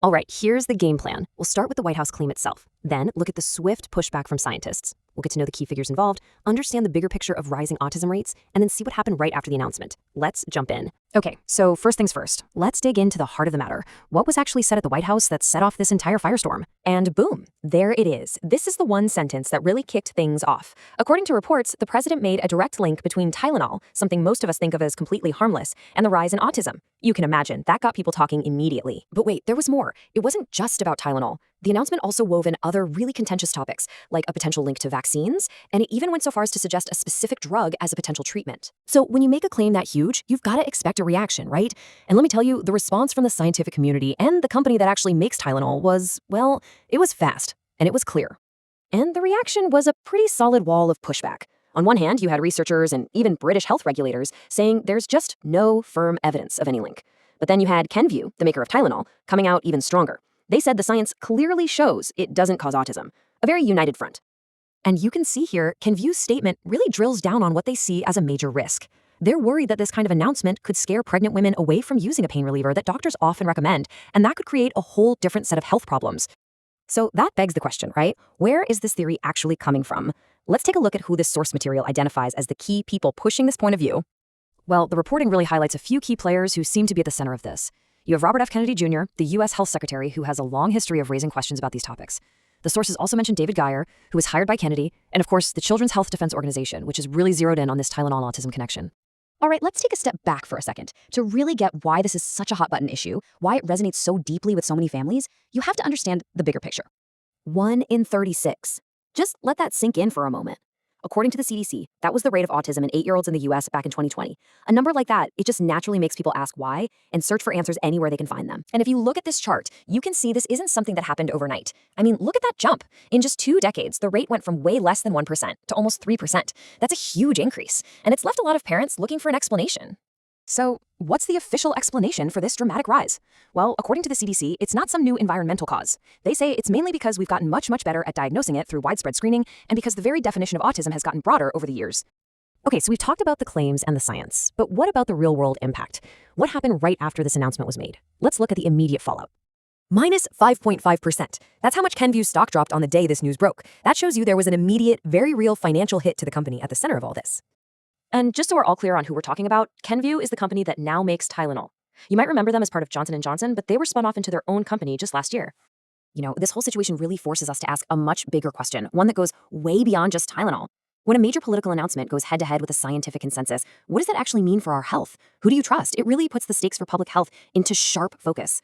All right, here's the game plan. We'll start with the White House claim itself, then look at the swift pushback from scientists. We'll get to know the key figures involved, understand the bigger picture of rising autism rates, and then see what happened right after the announcement. Let's jump in. Okay, so first things first, let's dig into the heart of the matter. What was actually said at the White House that set off this entire firestorm? And boom, there it is. This is the one sentence that really kicked things off. According to reports, the president made a direct link between Tylenol, something most of us think of as completely harmless, and the rise in autism. You can imagine, that got people talking immediately. But wait, there was more. It wasn't just about Tylenol. The announcement also wove in other really contentious topics, like a potential link to vaccines, and it even went so far as to suggest a specific drug as a potential treatment. So when you make a claim that huge, you've got to expect a reaction, right? And let me tell you, the response from the scientific community and the company that actually makes Tylenol was, well, it was fast, and it was clear. And the reaction was a pretty solid wall of pushback. On one hand, you had researchers and even British health regulators saying there's just no firm evidence of any link. But then you had Kenvue, the maker of Tylenol, coming out even stronger. They said the science clearly shows it doesn't cause autism. A very united front. And you can see here, Kenvue's statement really drills down on what they see as a major risk. They're worried that this kind of announcement could scare pregnant women away from using a pain reliever that doctors often recommend, and that could create a whole different set of health problems. So that begs the question, right? Where is this theory actually coming from? Let's take a look at who this source material identifies as the key people pushing this point of view. Well, the reporting really highlights a few key players who seem to be at the center of this. You have Robert F. Kennedy Jr., the U.S. Health Secretary, who has a long history of raising questions about these topics. The sources also mention David Geyer, who was hired by Kennedy, and of course, the Children's Health Defense Organization, which is really zeroed in on this Tylenol autism connection. All right, let's take a step back for a second. To really get why this is such a hot-button issue, why it resonates so deeply with so many families, you have to understand the bigger picture. 1 in 36. Just let that sink in for a moment. According to the CDC, that was the rate of autism in 8-year-olds in the US back in 2020. A number like that, it just naturally makes people ask why and search for answers anywhere they can find them. And if you look at this chart, you can see this isn't something that happened overnight. I mean, look at that jump. In just 2 decades, the rate went from way less than 1% to almost 3%. That's a huge increase, and it's left a lot of parents looking for an explanation. So, what's the official explanation for this dramatic rise? Well, according to the CDC, it's not some new environmental cause. They say it's mainly because we've gotten much better at diagnosing it through widespread screening and because the very definition of autism has gotten broader over the years. Okay, so we've talked about the claims and the science, but what about the real-world impact? What happened right after this announcement was made? Let's look at the immediate fallout. Minus 5.5%. That's how much Kenvue's stock dropped on the day this news broke. That shows you there was an immediate, very real financial hit to the company at the center of all this. And just so we're all clear on who we're talking about, Kenvue is the company that now makes Tylenol. You might remember them as part of Johnson & Johnson, but they were spun off into their own company just last year. You know, this whole situation really forces us to ask a much bigger question, one that goes way beyond just Tylenol. When a major political announcement goes head-to-head with a scientific consensus, what does that actually mean for our health? Who do you trust? It really puts the stakes for public health into sharp focus.